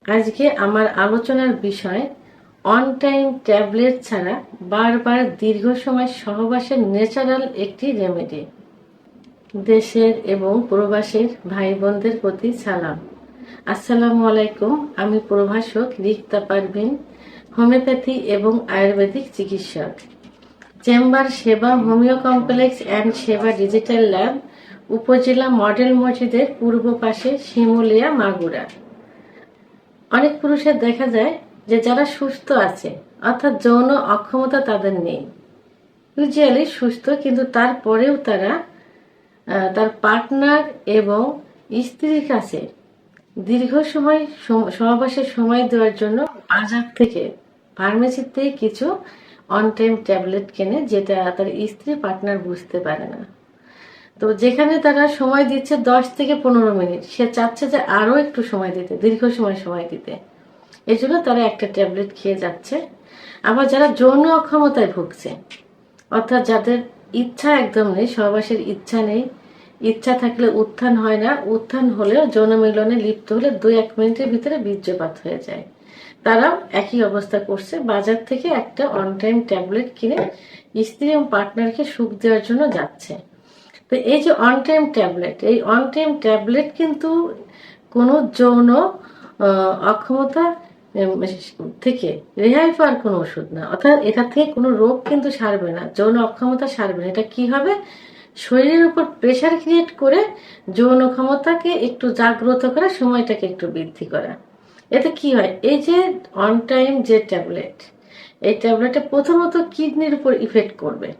আজকে আমার আলোচনার বিষয় অন টাইম ট্যাবলেট ছাড়া বারবার দীর্ঘ সময় সহবাসের ন্যাচারাল একটি রেমেডি। দেশের এবং প্রবাসের ভাই বোনদের প্রতি সালাম। আসসালামু আলাইকুম। আমি প্রভাষক রিক্তা পারভিন, হোমিওপ্যাথি এবং আয়ুর্বেদিক চিকিৎসক, চেম্বার সেবা হোমিও কমপ্লেক্স অ্যান্ড সেবা ডিজিটাল ল্যাব, উপজেলা মডেল মসজিদের পূর্ব পাশে, শিমুলিয়া, মাগুরা। অনেক পুরুষের দেখা যায় যে যারা সুস্থ আছে, অর্থাৎ যৌন অক্ষমতা তাদের নেই, ইউজুয়ালি সুস্থ, কিন্তু তারপরেও তারা তার পার্টনার এবং স্ত্রীর কাছে দীর্ঘ সময় সহবাসের সময় দেওয়ার জন্য বাজার থেকে, ফার্মেসি থেকে কিছু অন টাইম ট্যাবলেট কেনে, যেটা তার স্ত্রী পার্টনার বুঝতে পারে না। তো যেখানে তারা সময় দিচ্ছে 10 থেকে 15 মিনিট, সে চাচ্ছে যে আরো একটু সময় দিতে, দীর্ঘ সময় দিতে। এই জন্য তারা একটা ট্যাবলেট খেয়ে যাচ্ছে। আবার যারা যৌন অক্ষমতায় ভুগছে, অর্থাৎ যাদের ইচ্ছা একদম নেই, সহবাসের ইচ্ছা নেই, ইচ্ছা থাকলে উত্থান হয় না, উত্থান হলেও যৌন মিলনে লিপ্ত হলে 2-1 মিনিটের ভিতরে বীর্যপাত হয়ে যায়, তারাও একই অবস্থা করছে। বাজার থেকে একটা অন টাইম ট্যাবলেট কিনে স্ত্রী এবং পার্টনারকে সুখ দেওয়ার জন্য যাচ্ছে। তো এই যে অন টাইম ট্যাবলেট, এই অন টাইম ট্যাবলেট কিন্তু কোনো যৌন অক্ষমতা থেকে রেহাই পাওয়ার কোনো ওষুধ না, অর্থাৎ এটা থেকে কোনো রোগ কিন্তু সারবে না, যৌন অক্ষমতা সারবে না। এটা কি হবে? শরীরের উপর প্রেশার ক্রিয়েট করে যৌন ক্ষমতাকে একটু জাগ্রত করা, সময়টাকে একটু বৃদ্ধি করা। এতে কি হয়? এই যে অন টাইম যে ট্যাবলেট, এই ট্যাবলেটে প্রথমত কিডনির উপর ইফেক্ট করবে।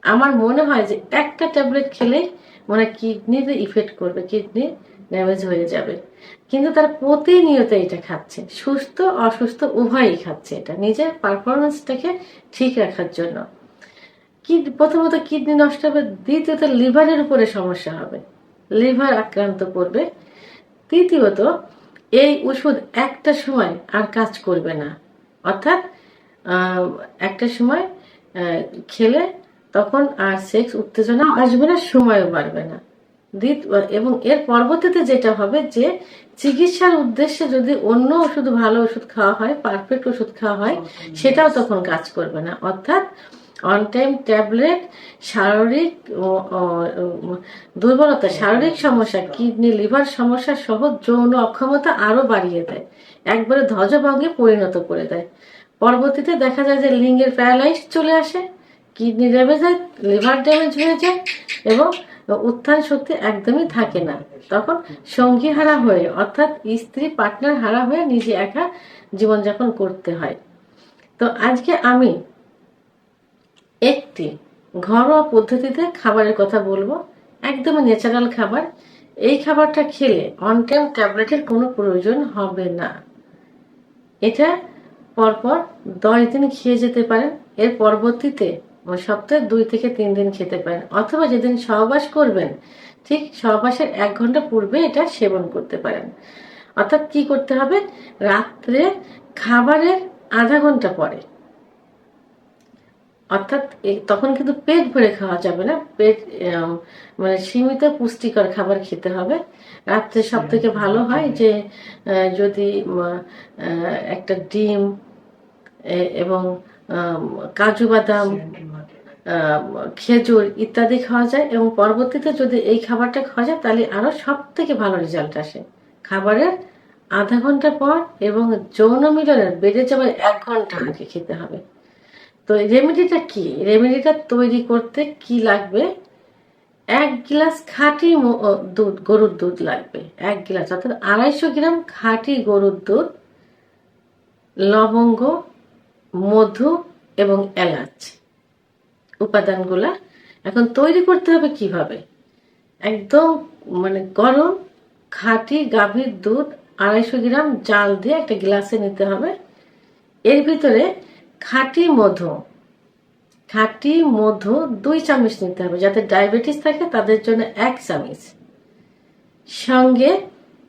আমার মনে হয় যে একটা ট্যাবলেট খেলেই মানে কিডনিতে ইফেক্ট করবে, কিডনি ড্যামেজ হয়ে যাবে। কিন্তু তারা প্রতিনিয়ত এটা খাচ্ছে, সুস্থ অসুস্থ উভয়ই খাচ্ছে, এটা নিজের পারফরমেন্সটাকে ঠিক রাখার জন্য। প্রথমত কিডনি নষ্ট হবে, দ্বিতীয়ত লিভারের উপরে সমস্যা হবে, লিভার আক্রান্ত করবে, তৃতীয়ত এই ওষুধ একটা সময় আর কাজ করবে না, অর্থাৎ একটা সময় খেলে তখন আর সেক্স উত্তেজনা আসবে না, সময়ও বাড়বে না। এবং এর পরবর্তীতে যেটা হবে যে চিকিৎসার উদ্দেশ্যে যদি অন্য ওষুধ, ভালো ওষুধ খাওয়া হয়, পারফেক্ট ওষুধ খাওয়া হয়, সেটাও তখন কাজ করবে না। অর্থাৎ অন টাইম ট্যাবলেট শারীরিক দুর্বলতা, শারীরিক সমস্যা, কিডনি লিভার সমস্যা সহ যৌন অক্ষমতা আরো বাড়িয়ে দেয়, একবারে ধ্বজভঙ্গে পরিণত করে দেয়। পরবর্তীতে দেখা যায় যে লিঙ্গের প্যারালাইজ চলে আসে, কিডনি ড্যামেজ হয়, লিভার ড্যামেজ হয়ে যায় এবং উত্থান শক্তি একদমই থাকে না। তখন সঙ্গী হারা হয়ে, অর্থাৎ স্ত্রী পার্টনার হারা হয়ে নিজে একা জীবনযাপন করতে হয়। তো আজকে আমি একটি ঘরোয়া পদ্ধতিতে খাবারের কথা বলবো, একদমই ন্যাচারাল খাবার। এই খাবারটা খেলে অন টাইম ট্যাবলেটের কোনো প্রয়োজন হবে না। এটা পরপর 10 দিন খেয়ে যেতে পারেন, এর পরবর্তীতে সপ্তাহে 2 থেকে 3 দিন খেতে পারেন, অথবা যেদিন সহবাস করবেন ঠিক সহবাসের 1 ঘন্টা পূর্বে এটা সেবন করতে পারেন। অর্থাৎ কি করতে হবে? রাত্রে খাবারের আধা ঘন্টা পরে, অর্থাৎ তখন কিন্তু পেট ভরে খাওয়া যাবে না, পেট মানে সীমিত পুষ্টিকর খাবার খেতে হবে। রাত্রে সব থেকে ভালো হয় যে যদি একটা ডিম এবং কাজু বাদাম, খেজুর ইত্যাদি খাওয়া যায়, এবং পরবর্তীতে যদি এই খাবারটা খাওয়া যায় তাহলে আরো সব থেকে ভালো রেজাল্ট আসে। খাবারের আধা ঘন্টা পর এবং যৌন মিলনের বেড়ে যাওয়ার 1 ঘন্টা আগে খেতে হবে। তো রেমেডিটা কি? রেমেডিটা তৈরি করতে কি লাগবে? 1 গ্লাস খাঁটি দুধ, গরুর দুধ লাগবে, 1 গ্লাস, অর্থাৎ 250 গ্রাম খাঁটি গরুর দুধ, লবঙ্গ, মধু এবং এলাচ উপাদানগুলা। এখন তৈরি করতে হবে কিভাবে? একদম মানে গরম খাঁটি গাভীর দুধ 250 গ্রাম জাল দিয়ে একটা গ্লাসে নিতে হবে। এর ভিতরে খাঁটি মধু 2 চামচ নিতে হবে, যাদের ডায়াবেটিস থাকে তাদের জন্য 1 চামচ, সঙ্গে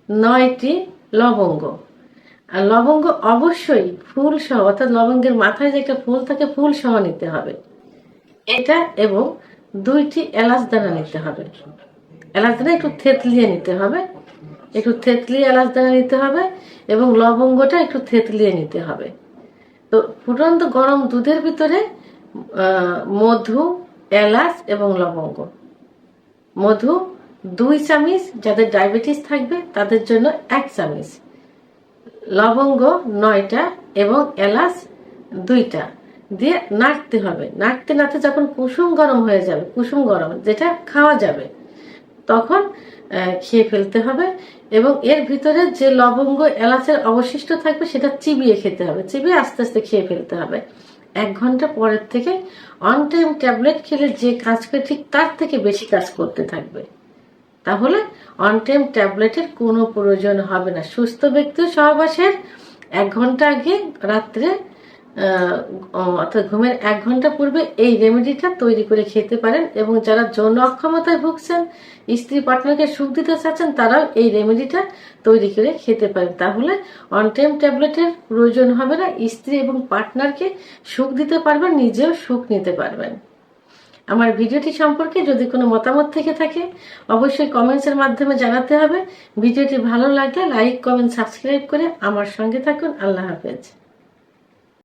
9টি লবঙ্গ। আর লবঙ্গ অবশ্যই ফুল সহ, অর্থাৎ লবঙ্গের মাথায় যে একটা ফুল থাকে, ফুল সহ নিতে হবে এটা, এবং 2টি এলাচ দানা নিতে হবে, এলাচ দানা একটু থেতলিয়ে নিতে হবে, একটু থেতলিয়ে এলাচ দানা নিতে হবে এবং লবঙ্গটা একটু থেতলিয়ে নিতে হবে। তো ফুটন্ত গরম দুধের ভিতরে মধু, এলাচ এবং লবঙ্গ। মধু 2 চামচ, যাদের ডায়াবেটিস থাকবে তাদের জন্য 1 চামচ, লবঙ্গ 9টা এবং এলাচ 2টা দিয়ে নাড়তে হবে। নাড়তে নাড়তে যখন কুসুম গরম হয়ে যাবে, কুসুম গরম যেটা খাওয়া যাবে, তখন খেয়ে ফেলতে হবে। এবং এর ভিতরে যে লবঙ্গ এলাচের অবশিষ্ট থাকবে সেটা চিবিয়ে খেতে হবে, চিবিয়ে আস্তে আস্তে খেয়ে ফেলতে হবে। 1 ঘন্টা পরের থেকে অন টাইম ট্যাবলেট খেলে যে কাজ করে ঠিক তার থেকে বেশি কাজ করতে থাকবে। তাহলে অন টাইম ট্যাবলেটের কোনো প্রয়োজন হবে না। সুস্থ ব্যক্তি সহবাসের 1 ঘন্টা আগে রাত্রে অর্থাৎ ঘুমের 1 ঘন্টা পূর্বে এই রেমেডিটা তৈরি করে খেতে পারেন। এবং যারা যৌন অক্ষমতায় ভুগছেন, স্ত্রী পার্টনারকে সুখ দিতে চাচ্ছেন, তারাও এই রেমেডিটা তৈরি করে খেতে পারেন। তাহলে অন টাইম ট্যাবলেটের প্রয়োজন হবে না, স্ত্রী এবং পার্টনারকে সুখ দিতে পারবেন, নিজেও সুখ নিতে পারবেন। আমার ভিডিওটি সম্পর্কে যদি কোনো মতামত থেকে থাকে অবশ্যই কমেন্টসের মাধ্যমে জানাতে হবে। ভিডিওটি ভালো লাগলে লাইক, কমেন্ট, সাবস্ক্রাইব করে আমার সঙ্গে থাকুন। আল্লাহ হাফেজ।